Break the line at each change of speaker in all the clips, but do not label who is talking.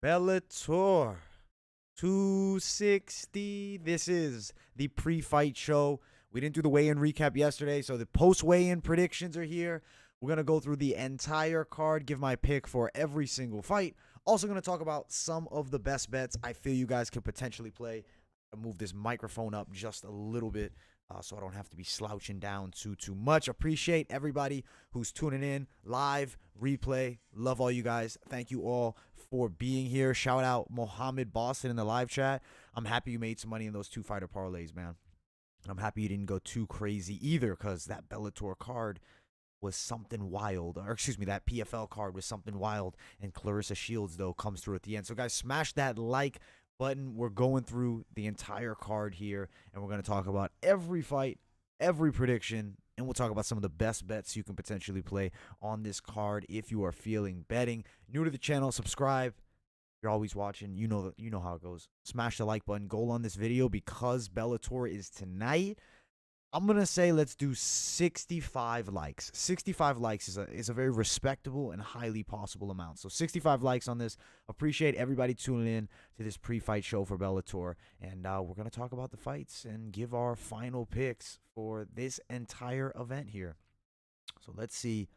Bellator 260. This is the pre-fight show. We didn't do the weigh-in recap yesterday, so the post-weigh-in predictions are here. We're going to go through the entire card, give my pick for every single fight. Also going to talk about some of the best bets I feel you guys could potentially play. I'll move this microphone up just a little bit so I don't have to be slouching down too much. Appreciate everybody who's tuning in live, replay. Love all you guys. Thank you all for being here. Shout out Mohammed Boston in the live chat. I'm happy you made some money in those two fighter parlays, man. And I'm happy you didn't go too crazy either, because that Bellator card was something wild. Or excuse me, that PFL card was something wild. And Clarissa Shields, though, comes through at the end. So, guys, smash that like button. We're going through the entire card here, and we're going to talk about every fight, every prediction, and we'll talk about some of the best bets you can potentially play on this card if you are feeling betting. New to the channel, subscribe. You're always watching. You know how it goes. Smash the like button. Goal on this video, because Bellator is tonight. I'm going to say let's do 65 likes. 65 likes is a very respectable and highly possible amount. So 65 likes on this. Appreciate everybody tuning in to this pre-fight show for Bellator. And we're going to talk about the fights and give our final picks for this entire event here. So let's see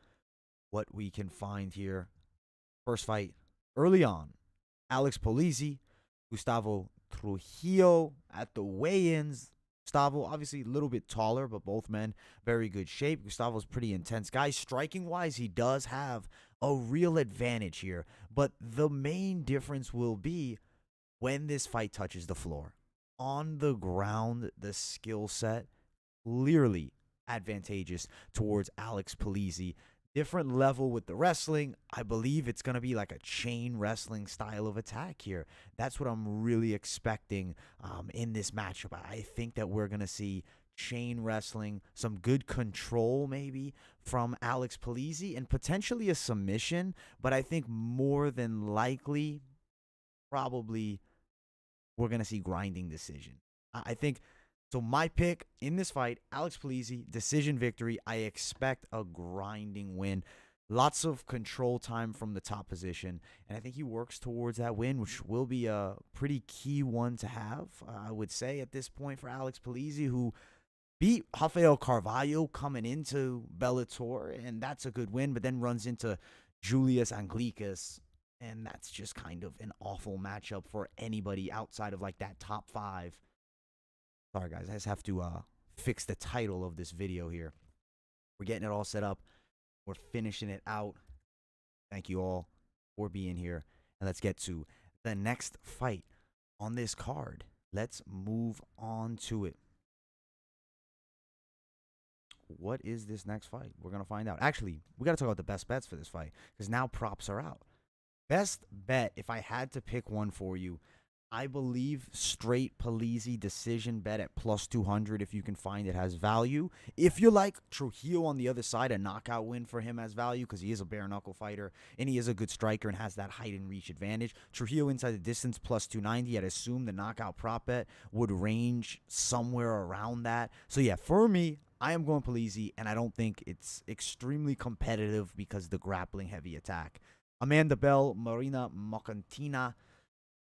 what we can find here. First fight early on. Alex Polizzi, Gustavo Trujillo at the weigh-ins. Gustavo, obviously a little bit taller, but both men very good shape. Gustavo's pretty intense guy. Striking-wise, he does have a real advantage here. But the main difference will be when this fight touches the floor. On the ground, the skill set clearly advantageous towards Alex Polizzi. Different level with the wrestling. I believe it's going to be like a chain wrestling style of attack here. That's what I'm really expecting in this matchup. I think that we're going to see chain wrestling, some good control maybe from Alex Polizzi, and potentially a submission. But I think more than likely, probably, we're going to see grinding decision. I think... So my pick in this fight, Alex Polizzi, decision victory. I expect a grinding win. Lots of control time from the top position. And I think he works towards that win, which will be a pretty key one to have, I would say, at this point for Alex Polizzi, who beat Rafael Carvalho coming into Bellator. And that's a good win, but then runs into Julius Anglicas. And that's just kind of an awful matchup for anybody outside of like that top five. Sorry, guys. I just have to fix the title of this video here. We're getting it all set up. We're finishing it out. Thank you all for being here. And let's get to the next fight on this card. Let's move on to it. What is this next fight? We're going to find out. Actually, we got to talk about the best bets for this fight, because now props are out. Best bet, if I had to pick one for you, I believe straight Polizzi decision bet at plus 200 if you can find it has value. If you like Trujillo on the other side, a knockout win for him has value, because he is a bare-knuckle fighter and he is a good striker and has that height and reach advantage. Trujillo inside the distance plus 290. I'd assume the knockout prop bet would range somewhere around that. So yeah, for me, I am going Polizzi, and I don't think it's extremely competitive because of the grappling heavy attack. Amanda Bell, Marina Mocantina.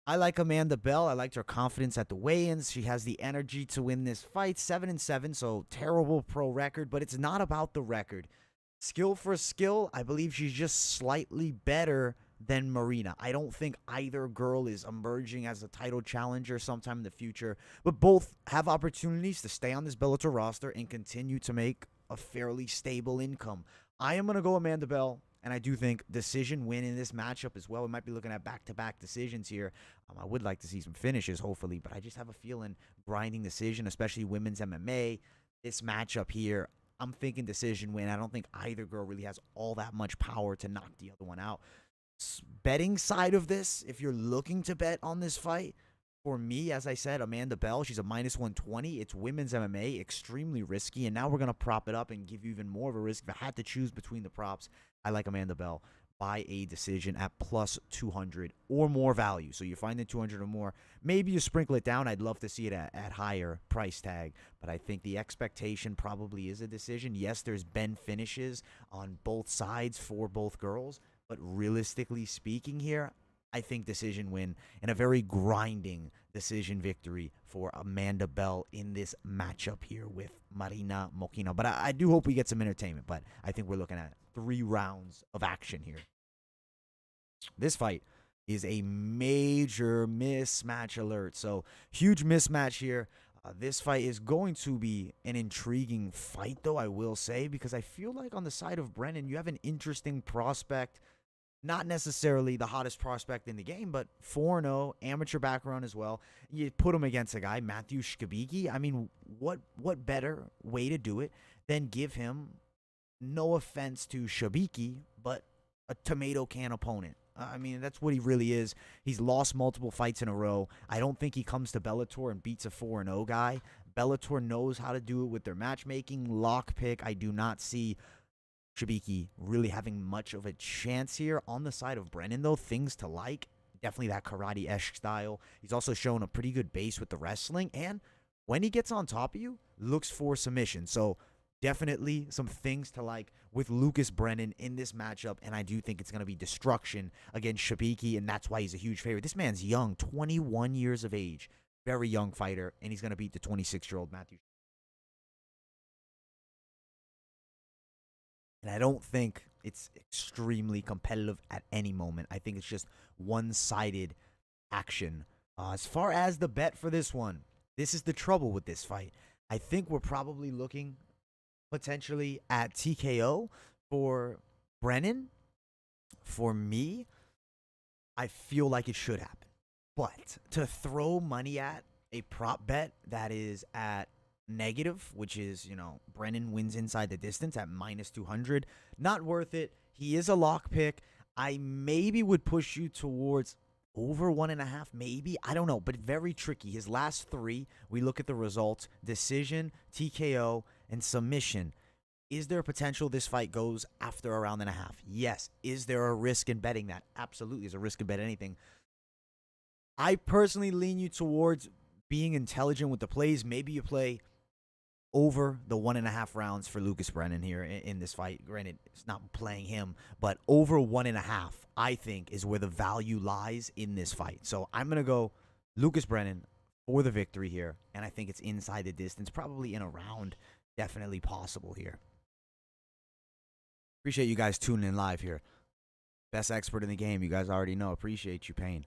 I like Amanda Bell. I liked her confidence at the weigh-ins. She has the energy to win this fight. 7-7, so terrible pro record, but it's not about the record. Skill for skill, I believe she's just slightly better than Marina. I don't think either girl is emerging as a title challenger sometime in the future, but both have opportunities to stay on this Bellator roster and continue to make a fairly stable income. I am going to go Amanda Bell. And I do think decision win in this matchup as well. We might be looking at back-to-back decisions here. I would like to see some finishes, hopefully. But I just have a feeling grinding decision, especially women's MMA, this matchup here, I'm thinking decision win. I don't think either girl really has all that much power to knock the other one out. Betting side of this, if you're looking to bet on this fight, for me, as I said, Amanda Bell, she's a minus 120. It's women's MMA, extremely risky. And now we're going to prop it up and give you even more of a risk. If I had to choose between the props, I like Amanda Bell by a decision at plus 200 or more value. So you're finding 200 or more. Maybe you sprinkle it down. I'd love to see it at higher price tag. But I think the expectation probably is a decision. Yes, there's been finishes on both sides for both girls. But realistically speaking here, I think, decision win and a very grinding decision victory for Amanda Bell in this matchup here with Marina Mokina. But I do hope we get some entertainment, but I think we're looking at 3 rounds of action here. This fight is a major mismatch alert. So, huge mismatch here. This fight is going to be an intriguing fight, though, I will say, because I feel like on the side of Brennan, you have an interesting prospect. Not necessarily the hottest prospect in the game, but 4-0, amateur background as well. You put him against a guy, Matthew Shkabiki. I mean, what better way to do it than give him, no offense to Shabiki, but a tomato can opponent? I mean, that's what he really is. He's lost multiple fights in a row. I don't think he comes to Bellator and beats a 4-0 guy. Bellator knows how to do it with their matchmaking, lockpick. I do not see Shabiki really having much of a chance here. On the side of Brennan, though, things to like. Definitely that karate-esque style. He's also shown a pretty good base with the wrestling. And when he gets on top of you, looks for submission. So definitely some things to like with Lucas Brennan in this matchup, and I do think it's going to be destruction against Shabiki, and that's why he's a huge favorite. This man's young, 21 years of age, very young fighter, and he's going to beat the 26-year-old Matthew. And I don't think it's extremely competitive at any moment. I think it's just one-sided action. As far as the bet for this one, this is the trouble with this fight. I think we're probably looking potentially at TKO for Brennan. For me, I feel like it should happen. But to throw money at a prop bet that is at negative, which is, Brennan wins inside the distance at minus 200, not worth it. He is a lock pick. I maybe would push you towards over 1.5, maybe. I don't know, but very tricky. His last 3, we look at the results: decision, TKO, and submission. Is there a potential this fight goes after a round and a half? Yes. Is there a risk in betting that? Absolutely. There's a risk in betting anything. I personally lean you towards being intelligent with the plays. Maybe you play over the 1.5 rounds for Lucas Brennan here in this fight. Granted, it's not playing him, but over 1.5, I think, is where the value lies in this fight. So I'm going to go Lucas Brennan for the victory here, and I think it's inside the distance, probably in a round. Definitely possible here. Appreciate you guys tuning in live here. Best expert in the game. You guys already know. Appreciate you, Payne.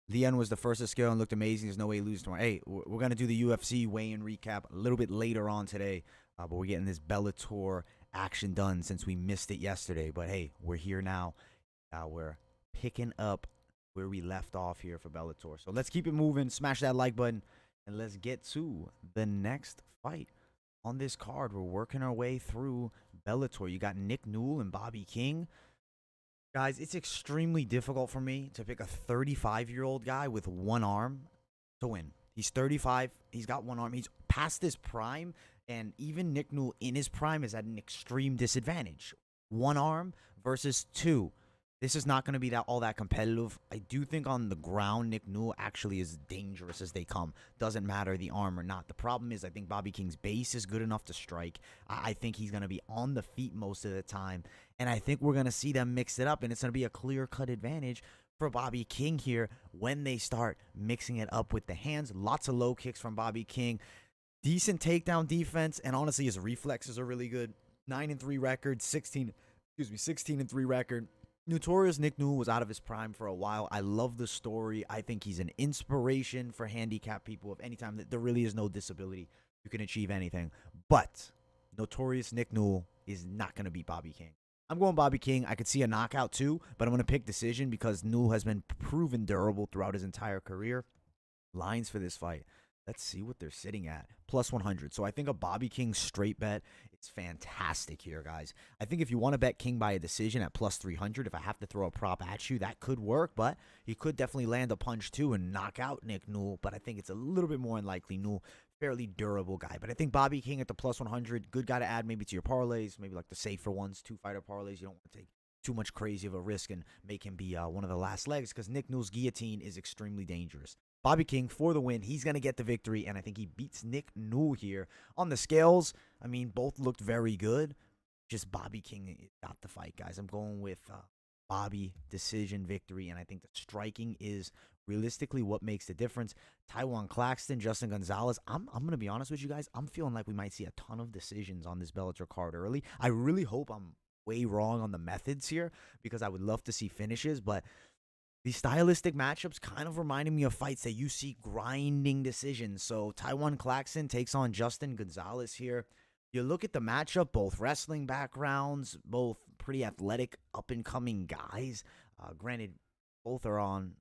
Leon was the first to scale and looked amazing. There's no way he loses tomorrow. Hey, we're going to do the UFC weigh-in recap a little bit later on today. But we're getting this Bellator action done since we missed it yesterday. But, hey, we're here now. We're picking up where we left off here for Bellator. So let's keep it moving. Smash that like button. And let's get to the next fight on this card. We're working our way through Bellator. You got Nick Newell and Bobby King. Guys, it's extremely difficult for me to pick a 35-year-old guy with one arm to win. He's 35. He's got one arm. He's past his prime, and even Nick Newell in his prime is at an extreme disadvantage. One arm versus 2. This is not going to be all that competitive. I do think on the ground, Nick Newell actually is dangerous as they come. Doesn't matter the arm or not. The problem is I think Bobby King's base is good enough to strike. I think he's going to be on the feet most of the time. And I think we're going to see them mix it up, and it's going to be a clear-cut advantage for Bobby King here when they start mixing it up with the hands. Lots of low kicks from Bobby King. Decent takedown defense, and honestly, his reflexes are really good. 9-3 record, 16-3 record. Notorious Nick Newell was out of his prime for a while. I love the story. I think he's an inspiration for handicapped people. If anytime that there really is no disability, you can achieve anything. But Notorious Nick Newell is not going to beat Bobby King. I'm going Bobby King. I could see a knockout too, but I'm going to pick decision because Newell has been proven durable throughout his entire career. Lines for this fight. Let's see what they're sitting at. Plus 100. So I think a Bobby King straight bet, it's fantastic here, guys. I think if you want to bet King by a decision at plus 300, if I have to throw a prop at you, that could work. But he could definitely land a punch too and knock out Nick Newell. But I think it's a little bit more unlikely. Newell, fairly durable guy. But I think Bobby King at the plus 100, good guy to add maybe to your parlays. Maybe like the safer ones, 2-fighter parlays. You don't want to take too much crazy of a risk and make him be one of the last legs because Nick Newell's guillotine is extremely dangerous. Bobby King for the win. He's going to get the victory, and I think he beats Nick Newell here. On the scales, I mean, both looked very good. Just Bobby King got the fight, guys. I'm going with Bobby decision victory, and I think the striking is realistically what makes the difference. Taiwan Claxton, Justin Gonzalez. I'm gonna be honest with you guys. I'm feeling like we might see a ton of decisions on this Bellator card early. I really hope I'm way wrong on the methods here because I would love to see finishes, but these stylistic matchups kind of reminding me of fights that you see grinding decisions. So Taiwan Claxton takes on Justin Gonzalez here. You look at the matchup, both wrestling backgrounds, both pretty athletic, up-and-coming guys. Granted, both are on,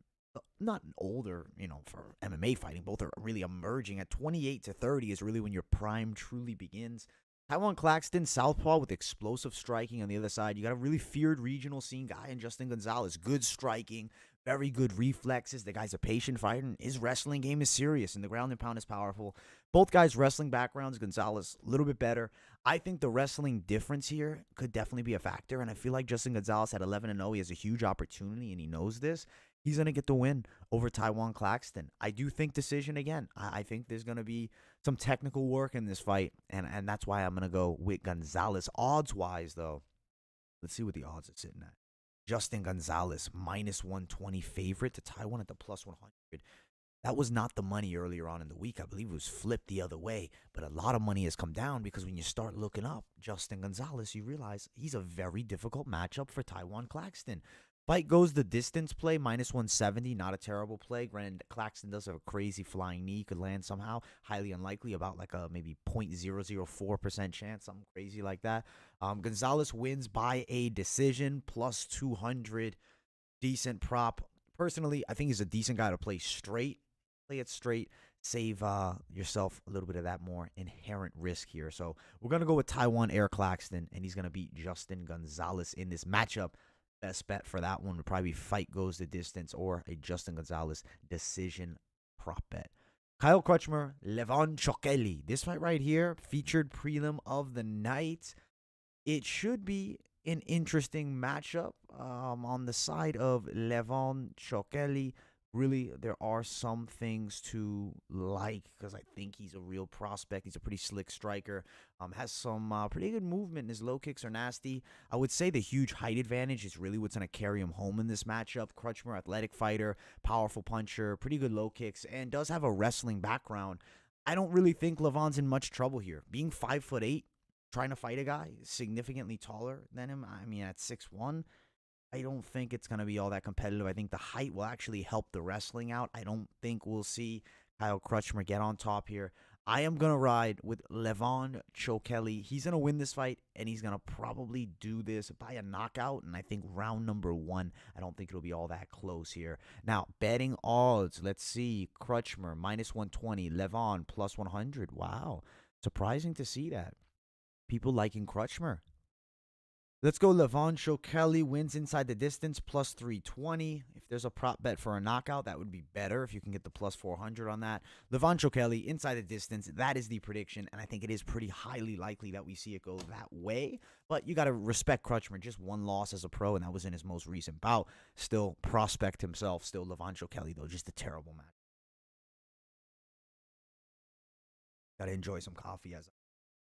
not older, for MMA fighting. Both are really emerging. At 28 to 30 is really when your prime truly begins. Taiwan Claxton, southpaw with explosive striking on the other side. You got a really feared regional scene guy in Justin Gonzalez. Good striking, very good reflexes. The guy's a patient fighter, and his wrestling game is serious, and the ground and pound is powerful. Both guys' wrestling backgrounds, Gonzalez a little bit better. I think the wrestling difference here could definitely be a factor, and I feel like Justin Gonzalez at 11-0, he has a huge opportunity, and he knows this. He's going to get the win over Taiwan Claxton. I do think decision again. I think there's going to be some technical work in this fight, and that's why I'm going to go with Gonzalez. Odds-wise, though, let's see what the odds are sitting at. Justin Gonzalez, -120 favorite to Taiwan at the +100. That was not the money earlier on in the week. I believe it was flipped the other way, but a lot of money has come down because when you start looking up Justin Gonzalez, you realize he's a very difficult matchup for Taiwan Claxton. Fight goes the distance play, -170, not a terrible play. Granted, Claxton does have a crazy flying knee, could land somehow. Highly unlikely, about like a maybe 0.004% chance, something crazy like that. Gonzalez wins by a decision, +200, decent prop. Personally, I think he's a decent guy to play straight. Play it straight. Save yourself a little bit of that more inherent risk here. So we're going to go with Taiwan Air Claxton, and he's going to beat Justin Gonzalez in this matchup. Best bet for that one would probably be fight goes the distance or a Justin Gonzalez decision prop bet. Kyle Krossmer, Levancho. This fight right here, featured prelim of the night. It should be an interesting matchup on the side of Levancho. Really, there are some things to like because I think he's a real prospect. He's a pretty slick striker. Has some pretty good movement. His low kicks are nasty. I would say the huge height advantage is really what's going to carry him home in this matchup. Krossmer, athletic fighter, powerful puncher, pretty good low kicks, and does have a wrestling background. I don't really think Levon's in much trouble here. Being 5'8", trying to fight a guy significantly taller than him, I mean, at 6'1", I don't think it's going to be all that competitive. I think the height will actually help the wrestling out. I don't think we'll see Kyle Krossmer get on top here. I am going to ride with Levancho. He's going to win this fight, and he's going to probably do this by a knockout, and I think round number 1. I don't think it'll be all that close here. Now, betting odds. Let's see. Krossmer, -120. Levan, +100. Wow. Surprising to see that. People liking Krossmer. Let's go Levancho. Wins inside the distance, +320. If there's a prop bet for a knockout, that would be better if you can get the +400 on that. Levancho inside the distance, that is the prediction, and I think it is pretty highly likely that we see it go that way. But you got to respect Krossmer. Just one loss as a pro, and that was in his most recent bout. Still prospect himself. Still Levancho, though. Just a terrible match. Got to enjoy some coffee as I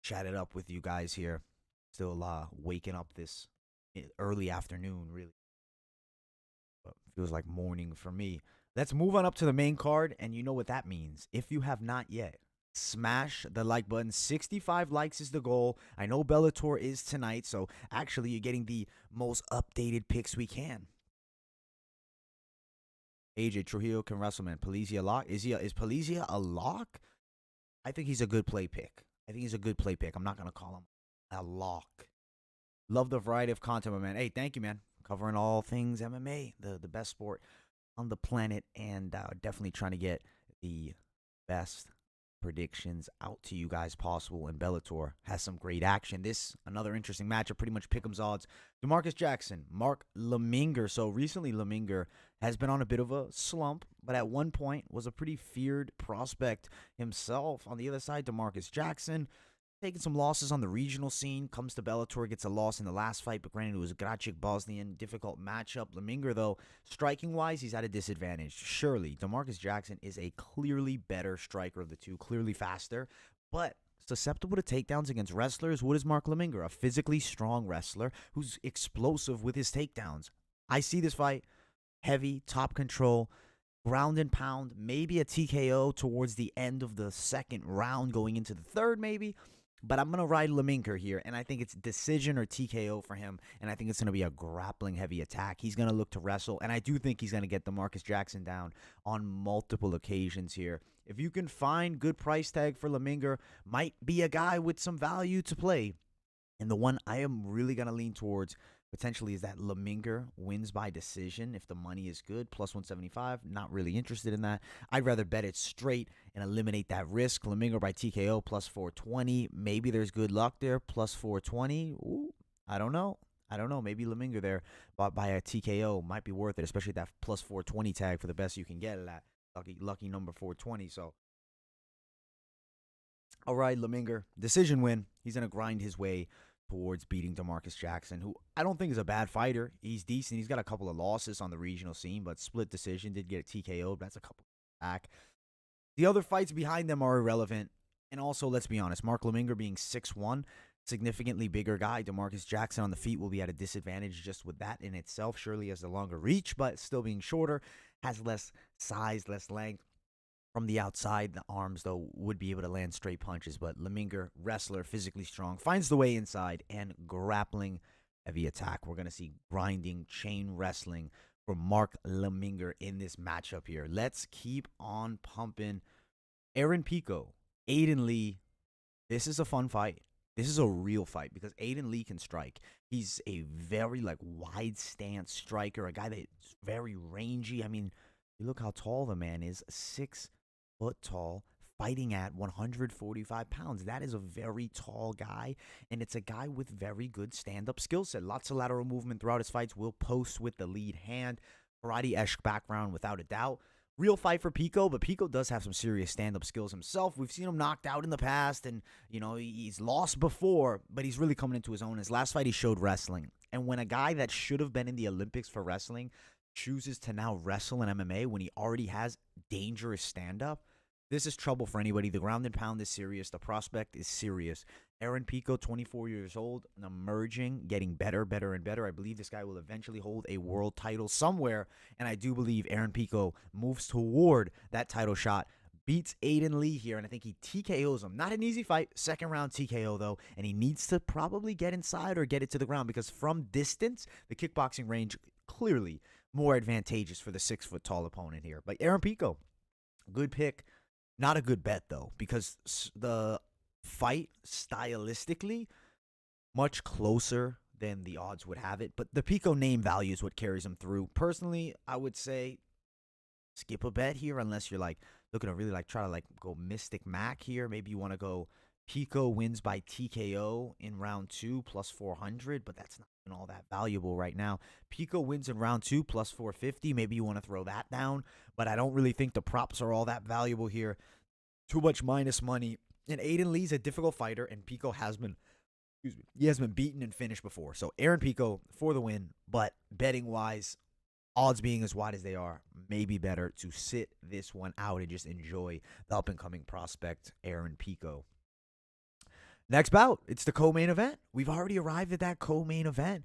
chat it up with you guys here. Still waking up this early afternoon, really. But feels like morning for me. Let's move on up to the main card, and you know what that means. If you have not yet, smash the like button. 65 likes is the goal. I know Bellator is tonight, so actually you're getting the most updated picks we can. AJ Trujillo can wrestle, man. Polizzi a lock? Is Polizzi a lock? I think he's a good play pick. I'm not going to call him a lock. Love the variety of content, my man. Hey, thank you, man. Covering all things MMA, the best sport on the planet, and definitely trying to get the best predictions out to you guys possible. And Bellator has some great action. This, another interesting matchup, pretty much pick'em's odds. DeMarcus Jackson, Mark Leminger. So recently Leminger has been on a bit of a slump, but at one point was a pretty feared prospect himself. On the other side, DeMarcus Jackson, taking some losses on the regional scene, comes to Bellator, gets a loss in the last fight, but granted it was a Gracic Bosnian, difficult matchup. Leminger, though, striking-wise, he's at a disadvantage. Surely, DeMarcus Jackson is a clearly better striker of the two, clearly faster, but susceptible to takedowns against wrestlers. What is Mark Leminger? A physically strong wrestler who's explosive with his takedowns. I see this fight heavy, top control, ground and pound, maybe a TKO towards the end of the second round, going into the third, maybe. But I'm going to ride Leminger here, and I think it's decision or TKO for him, and I think it's going to be a grappling-heavy attack. He's going to look to wrestle, and I do think he's going to get DeMarcus Jackson down on multiple occasions here. If you can find good price tag for Leminger, might be a guy with some value to play. And the one I am really going to lean towards potentially is that Leminger wins by decision if the money is good, plus 175. Not really interested in that. I'd rather bet it straight and eliminate that risk. Leminger by TKO, plus 420. Maybe there's good luck there, plus 420. Ooh, I don't know. Maybe Leminger there by a TKO might be worth it, especially that plus 420 tag for the best you can get at that lucky number 420. So, all right, Leminger, decision win. He's going to grind his way towards beating DeMarcus Jackson, who I don't think is a bad fighter. He's decent. He's got a couple of losses on the regional scene, but split decision, did get a TKO. That's a couple back. The other fights behind them are irrelevant. And also, let's be honest, Mark Leminger being 6'1", significantly bigger guy. DeMarcus Jackson on the feet will be at a disadvantage just with that in itself. Surely has the longer reach, but still being shorter, has less size, less length. From the outside, the arms, though, would be able to land straight punches. But Leminger, wrestler, physically strong, finds the way inside and grappling heavy attack. We're going to see grinding, chain wrestling from Mark Leminger in this matchup here. Let's keep on pumping. Aaron Pico, Aiden Lee. This is a fun fight. This is a real fight because Aiden Lee can strike. He's a very wide stance striker, a guy that's very rangy. I mean, you look how tall the man is, 6 foot tall, fighting at 145 pounds. That is a very tall guy, and it's a guy with very good stand-up skill set. Lots of lateral movement throughout his fights. Will post with the lead hand. Karate-esque background without a doubt. Real fight for Pico, but Pico does have some serious stand-up skills himself. We've seen him knocked out in the past, and, he's lost before, but he's really coming into his own. His last fight, he showed wrestling. And when a guy that should have been in the Olympics for wrestling chooses to now wrestle in MMA when he already has dangerous stand-up, this is trouble for anybody. The ground and pound is serious. The prospect is serious. Aaron Pico, 24 years old, emerging, getting better, and better. I believe this guy will eventually hold a world title somewhere, and I do believe Aaron Pico moves toward that title shot, beats Aiden Lee here, and I think he TKOs him. Not an easy fight. Second round TKO, though, and he needs to probably get inside or get it to the ground because from distance, the kickboxing range clearly more advantageous for the 6 foot tall opponent here. But Aaron Pico, good pick. Not a good bet, though, because the fight stylistically much closer than the odds would have it. But the Pico name value is what carries him through. Personally, I would say skip a bet here unless you're looking to really try to go Mystic Mac here. Maybe you want to go Pico wins by TKO in round 2 plus 400, but that's not even all that valuable right now. Pico wins in round 2 plus 450. Maybe you want to throw that down, but I don't really think the props are all that valuable here. Too much minus money. And Aiden Lee's a difficult fighter, and Pico has been, he has been beaten and finished before. So Aaron Pico for the win, but betting-wise, odds being as wide as they are, maybe better to sit this one out and just enjoy the up-and-coming prospect, Aaron Pico. Next bout, it's the co-main event. We've already arrived at that co-main event.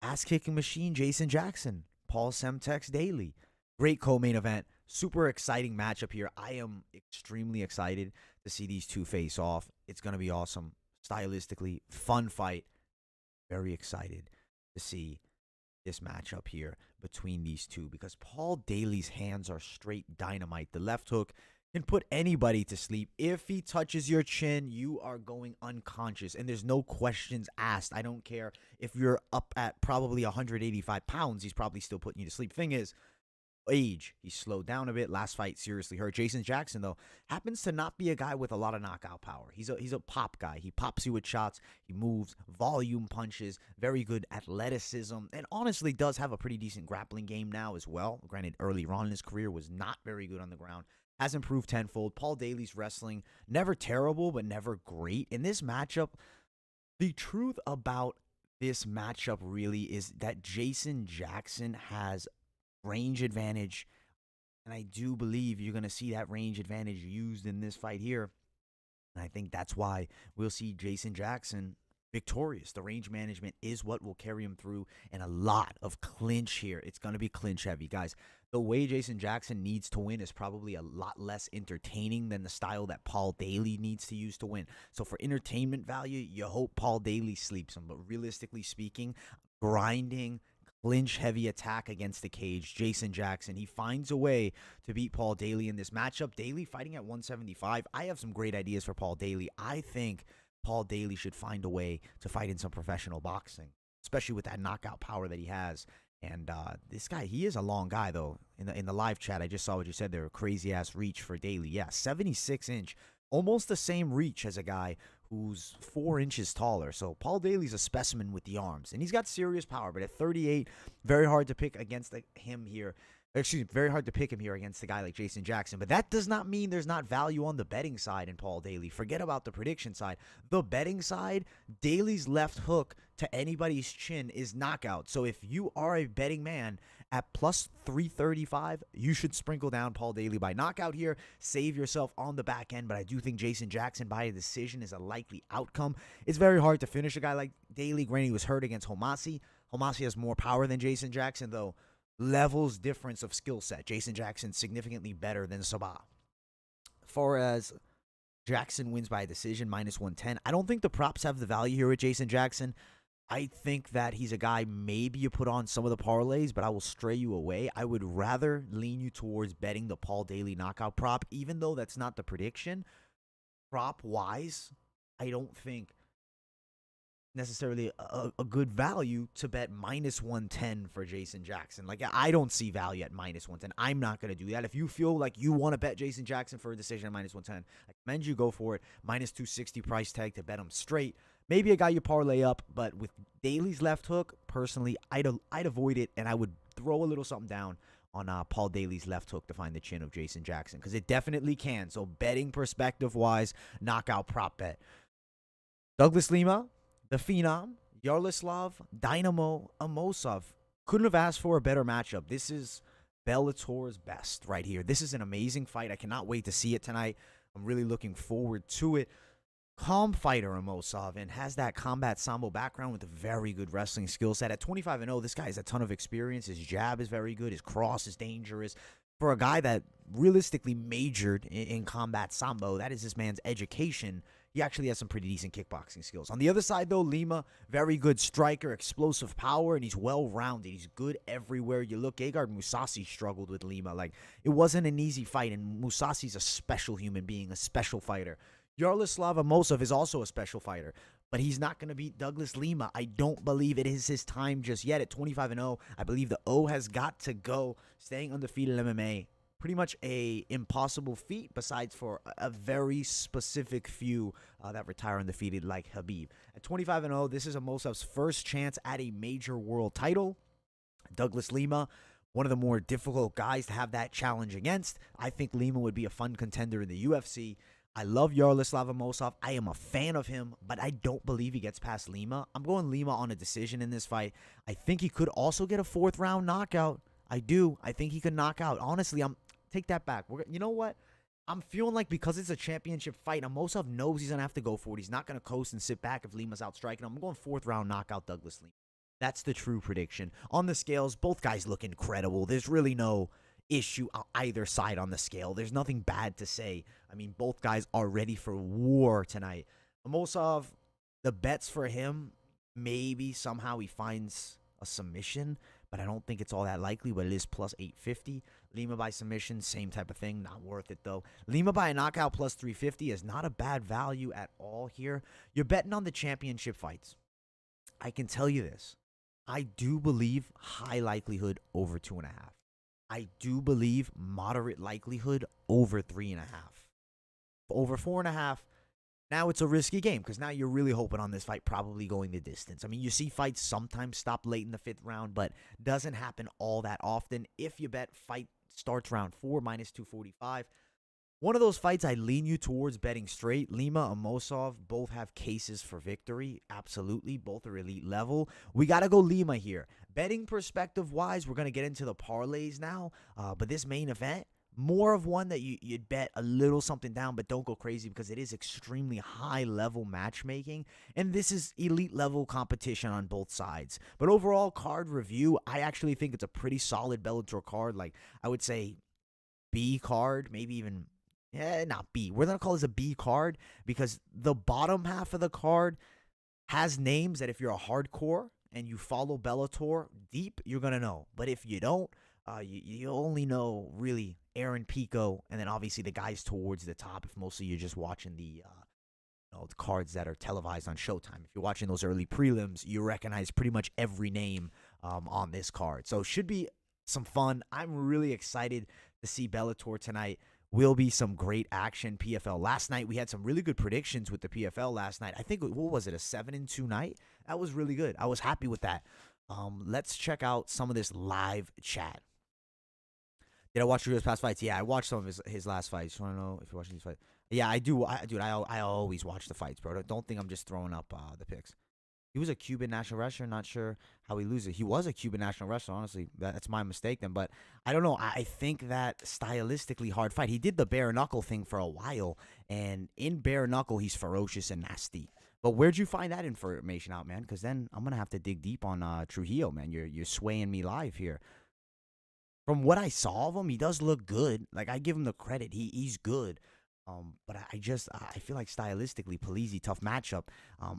Ass-kicking machine, Jason Jackson, Paul Semtex Daley. Great co-main event. Super exciting matchup here. I am extremely excited to see these two face off. It's going to be awesome. Stylistically, fun fight. Very excited to see this matchup here between these two because Paul Daley's hands are straight dynamite. The left hook can put anybody to sleep. If he touches your chin, you are going unconscious, and there's no questions asked. I don't care if you're up at probably 185 pounds. He's probably still putting you to sleep. Thing is, age. He slowed down a bit. Last fight seriously hurt. Jason Jackson, though, happens to not be a guy with a lot of knockout power. He's a pop guy. He pops you with shots. He moves, volume punches, very good athleticism, and honestly does have a pretty decent grappling game now as well. Granted, early on in his career was not very good on the ground. Has improved tenfold. Paul Daley's wrestling, never terrible, but never great. In this matchup, the truth about this matchup really is that Jason Jackson has range advantage, and I do believe you're going to see that range advantage used in this fight here, and I think that's why we'll see Jason Jackson victorious. The range management is what will carry him through, and a lot of clinch here. It's going to be clinch heavy, guys. The way Jason Jackson needs to win is probably a lot less entertaining than the style that Paul Daley needs to use to win. So for entertainment value, you hope Paul Daley sleeps him. But realistically speaking, grinding, clinch heavy attack against the cage, Jason Jackson, he finds a way to beat Paul Daley in this matchup. Daley fighting at 175. I have some great ideas for Paul Daley. I think Paul Daley should find a way to fight in some professional boxing, especially with that knockout power that he has. And this guy, he is a long guy, though. In the live chat, I just saw what you said there. Crazy-ass reach for Daley. Yeah, 76-inch. Almost the same reach as a guy who's 4 inches taller. So Paul Daley's a specimen with the arms. And he's got serious power. But at 38, very hard to pick against him here. Excuse me, very hard to pick him here against a guy like Jason Jackson. But that does not mean there's not value on the betting side in Paul Daley. Forget about the prediction side. The betting side, Daley's left hook to anybody's chin is knockout. So if you are a betting man at plus 335, you should sprinkle down Paul Daley by knockout here. Save yourself on the back end. But I do think Jason Jackson by a decision is a likely outcome. It's very hard to finish a guy like Daley. Granted, he was hurt against Homasi. Homasi has more power than Jason Jackson, though. Levels difference of skill set. Jason Jackson significantly better than Sabah. Far as Jackson wins by a decision, minus 110. I don't think the props have the value here with Jason Jackson. I think that he's a guy maybe you put on some of the parlays, but I will stray you away. I would rather lean you towards betting the Paul Daley knockout prop, even though that's not the prediction. Prop-wise, I don't think necessarily a good value to bet minus 110 for Jason Jackson. Like, I don't see value at minus 110. I'm not going to do that. If you feel like you want to bet Jason Jackson for a decision at minus 110, I commend you, go for it. Minus 260 price tag to bet him straight. Maybe a guy you parlay up, but with Daley's left hook, personally, I'd avoid it, and I would throw a little something down on Paul Daley's left hook to find the chin of Jason Jackson, because it definitely can. So betting perspective-wise, knockout prop bet. Douglas Lima, the Phenom, Yaroslav, Dynamo, Amosov. Couldn't have asked for a better matchup. This is Bellator's best right here. This is an amazing fight. I cannot wait to see it tonight. I'm really looking forward to it. Calm fighter, Amosov, and has that combat sambo background with a very good wrestling skill set. At 25-0, this guy has a ton of experience. His jab is very good. His cross is dangerous. For a guy that realistically majored in combat sambo, that is this man's education. He actually has some pretty decent kickboxing skills. On the other side, though, Lima, very good striker, explosive power, and he's well-rounded. He's good everywhere you look. Gegard Mousasi struggled with Lima. Like, it wasn't an easy fight, and Mousasi's a special human being, a special fighter. Yaroslav Amosov is also a special fighter, but he's not going to beat Douglas Lima. I don't believe it is his time just yet. At 25-0, I believe the O has got to go. Staying undefeated in MMA, pretty much a impossible feat, besides for a very specific few that retire undefeated, like Khabib. At 25-0, this is Amosov's first chance at a major world title. Douglas Lima, one of the more difficult guys to have that challenge against. I think Lima would be a fun contender in the UFC. I love Yaroslav Amosov. I am a fan of him, but I don't believe he gets past Lima. I'm going Lima on a decision in this fight. I think he could also get a 4th round knockout. I do. I think he could knock out. Honestly, take that back. You know what? I'm feeling like because it's a championship fight, Amosov knows he's going to have to go for it. He's not going to coast and sit back if Lima's outstriking him. I'm going 4th round knockout Douglas Lima. That's the true prediction. On the scales, both guys look incredible. There's really no issue on either side on the scale. There's nothing bad to say. I mean, both guys are ready for war tonight. Amosov, the bets for him, maybe somehow he finds a submission, but I don't think it's all that likely, but it is plus 850. Lima by submission, same type of thing, not worth it though. Lima by a knockout plus 350 is not a bad value at all here. You're betting on the championship fights. I can tell you this. I do believe high likelihood over 2.5. I do believe moderate likelihood over 3.5. Over 4.5, now it's a risky game because now you're really hoping on this fight probably going the distance. I mean, you see fights sometimes stop late in the 5th round, but doesn't happen all that often. If you bet fight starts round 4, minus 245. One of those fights I lean you towards betting straight. Lima, Amosov, both have cases for victory. Absolutely. Both are elite level. We got to go Lima here. Betting perspective-wise, we're going to get into the parlays now. But this main event, more of one that you'd bet a little something down, but don't go crazy because it is extremely high level matchmaking. And this is elite level competition on both sides. But overall, card review, I actually think it's a pretty solid Bellator card. Like, I would say B card, maybe even, not B. We're going to call this a B card because the bottom half of the card has names that if you're a hardcore and you follow Bellator deep, you're going to know. But if you don't, you only know really Aaron, Pico, and then obviously the guys towards the top if mostly you're just watching the cards that are televised on Showtime. If you're watching those early prelims, you recognize pretty much every name on this card. So it should be some fun. I'm really excited to see Bellator tonight. Will be some great action. PFL last night, we had some really good predictions with the PFL last night. I think, what was it, a 7-2 night? That was really good. I was happy with that. Let's check out some of this live chat. Did I watch Trujillo's past fights? Yeah, I watched some of his last fights. Just want to know if you're watching these fights. Yeah, I do. I always watch the fights, bro. Don't think I'm just throwing up the picks. He was a Cuban national wrestler. Not sure how he loses. He was a Cuban national wrestler. Honestly, that's my mistake then. But I don't know. I think that stylistically hard fight. He did the bare knuckle thing for a while, and in bare knuckle, he's ferocious and nasty. But where'd you find that information out, man? Because then I'm gonna have to dig deep on Trujillo, man. You're swaying me live here. From what I saw of him, he does look good. Like, I give him the credit. He's good. But I feel like stylistically, Polizzi, tough matchup.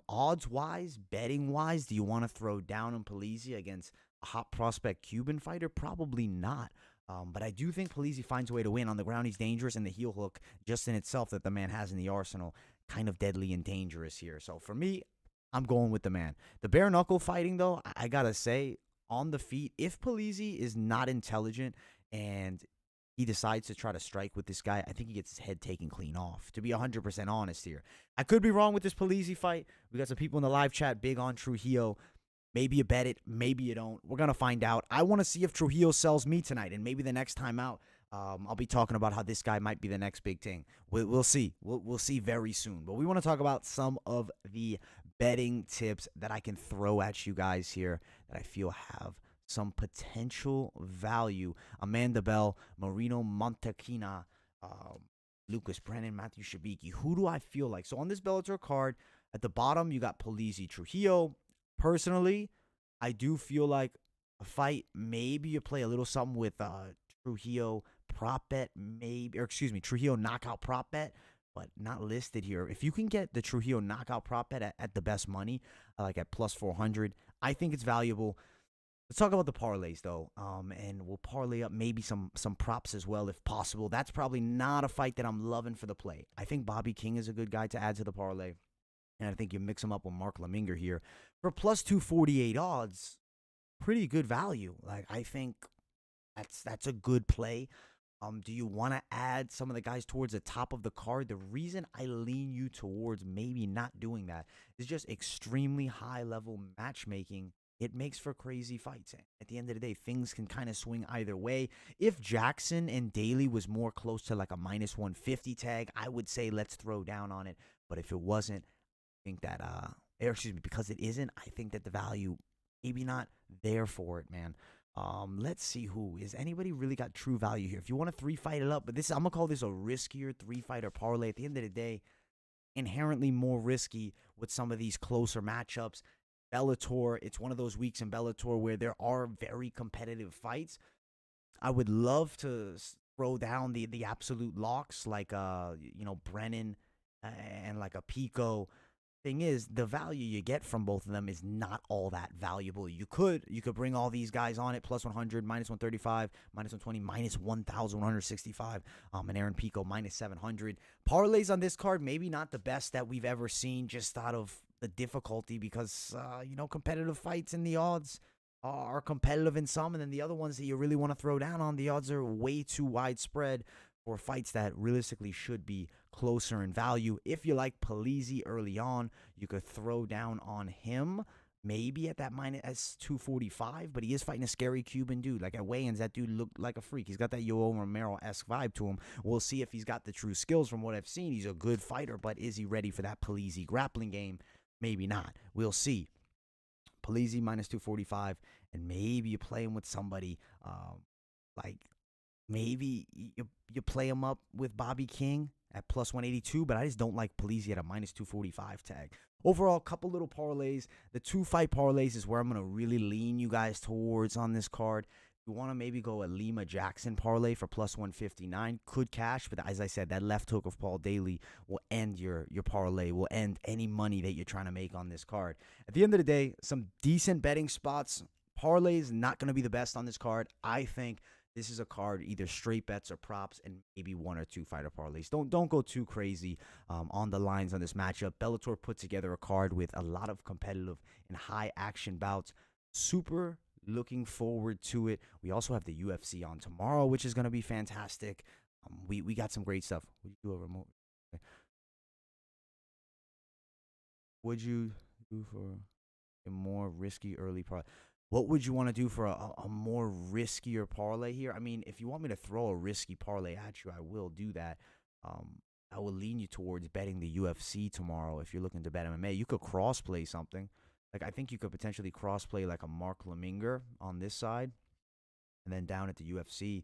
Odds-wise, betting-wise, do you want to throw down on Polizzi against a hot prospect Cuban fighter? Probably not. But I do think Polizzi finds a way to win. On the ground, he's dangerous, and the heel hook, just in itself, that the man has in the arsenal, kind of deadly and dangerous here. So for me, I'm going with the man. The bare knuckle fighting, though, I gotta say, on the feet, if Polizzi is not intelligent and he decides to try to strike with this guy, I think he gets his head taken clean off, to be 100% honest here. I could be wrong with this Polizzi fight. We got some people in the live chat big on Trujillo. Maybe you bet it, maybe you don't. We're going to find out. I want to see if Trujillo sells me tonight, and maybe the next time out, I'll be talking about how this guy might be the next big thing. We'll see. We'll see very soon. But we want to talk about some of the betting tips that I can throw at you guys here that I feel have some potential value. Amanda Bell, Marino Montequina, Lucas Brennan, Matthew Shabiki. Who do I feel like? So on this Bellator card, at the bottom, you got Polizzi Trujillo. Personally, I do feel like a fight, maybe you play a little something with Trujillo prop bet, Trujillo knockout prop bet, but not listed here. If you can get the Trujillo knockout prop bet at the best money, like at plus 400, I think it's valuable. Let's talk about the parlays, though, and we'll parlay up maybe some props as well if possible. That's probably not a fight that I'm loving for the play. I think Bobby King is a good guy to add to the parlay, and I think you mix him up with Mark Leminger here. For plus 248 odds, pretty good value. Like, I think that's a good play. Do you want to add some of the guys towards the top of the card? The reason I lean you towards maybe not doing that is just extremely high-level matchmaking. It makes for crazy fights. At the end of the day, things can kind of swing either way. If Jackson and Daley was more close to like a minus 150 tag, I would say let's throw down on it. But if it wasn't, I think that, because it isn't, I think that the value maybe not there for it, man. Let's see who. Is anybody really got true value here? If you want to 3-fight it up, but I'm going to call this a riskier 3-fighter parlay. At the end of the day, inherently more risky with some of these closer matchups. Bellator, it's one of those weeks in Bellator where there are very competitive fights. I would love to throw down the absolute locks like Brennan and like a Pico. Thing is, the value you get from both of them is not all that valuable. You could bring all these guys on it, plus 100, minus 135, minus 120, minus 1,165, and Aaron Pico, minus 700. Parlays on this card, maybe not the best that we've ever seen, just out of the difficulty because, competitive fights and the odds are competitive in some, and then the other ones that you really want to throw down on, the odds are way too widespread for fights that realistically should be closer in value. If you like Polizzi early on, you could throw down on him, maybe at that minus 245, but he is fighting a scary Cuban dude. Like, at weigh-ins, that dude looked like a freak. He's got that Yoel Romero-esque vibe to him. We'll see if he's got the true skills from what I've seen. He's a good fighter, but is he ready for that Polizzi grappling game? Maybe not. We'll see. Polizzi minus 245, and maybe you play him with somebody like maybe you play him up with Bobby King at plus 182, but I just don't like Polizzi at a minus 245 tag. Overall, couple little parlays. The 2-fight parlays is where I'm going to really lean you guys towards on this card. You want to maybe go a Lima Jackson parlay for plus 159. Could cash, but as I said, that left hook of Paul Daley will end your parlay, will end any money that you're trying to make on this card. At the end of the day, some decent betting spots. Parlays not going to be the best on this card. I think this is a card, either straight bets or props, and maybe 1 or 2 fighter parlays. Don't go too crazy on the lines on this matchup. Bellator put together a card with a lot of competitive and high action bouts. Super looking forward to it. We also have the UFC on tomorrow, which is going to be fantastic. We got some great stuff. Would you do a remote? Would you do for a more risky early parlay? What would you want to do for a more riskier parlay here? I mean, if you want me to throw a risky parlay at you, I will do that. I will lean you towards betting the UFC tomorrow if you're looking to bet MMA. You could cross play something. Like, I think you could potentially cross play like a Mark Leminger on this side. And then down at the UFC,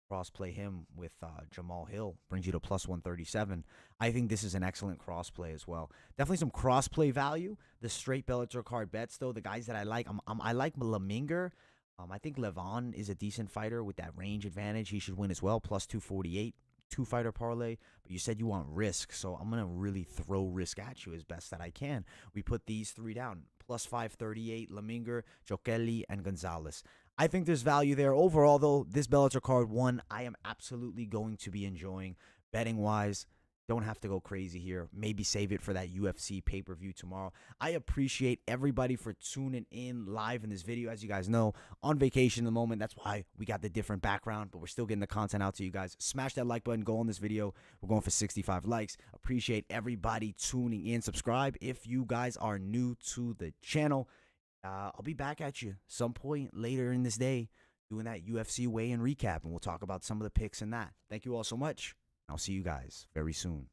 cross play him with Jamal Hill. Brings you to plus 137. I think this is an excellent cross play as well. Definitely some cross play value. The straight Bellator card bets, though, the guys that I like, I like Leminger. I think Levan is a decent fighter with that range advantage. He should win as well, plus 248. 2-fighter parlay, but you said you want risk, so I'm gonna really throw risk at you as best that I can. We put these 3 down, plus 538, Leminger, Jokeli, and Gonzalez. I think there's value there. Overall, though, this Bellator card, one, I am absolutely going to be enjoying betting wise. Don't have to go crazy here. Maybe save it for that UFC pay-per-view tomorrow. I appreciate everybody for tuning in live in this video. As you guys know, on vacation at the moment. That's why we got the different background, but we're still getting the content out to you guys. Smash that like button. Go on this video. We're going for 65 likes. Appreciate everybody tuning in. Subscribe if you guys are new to the channel. I'll be back at you some point later in this day doing that UFC weigh-in recap, and we'll talk about some of the picks and that. Thank you all so much. I'll see you guys very soon.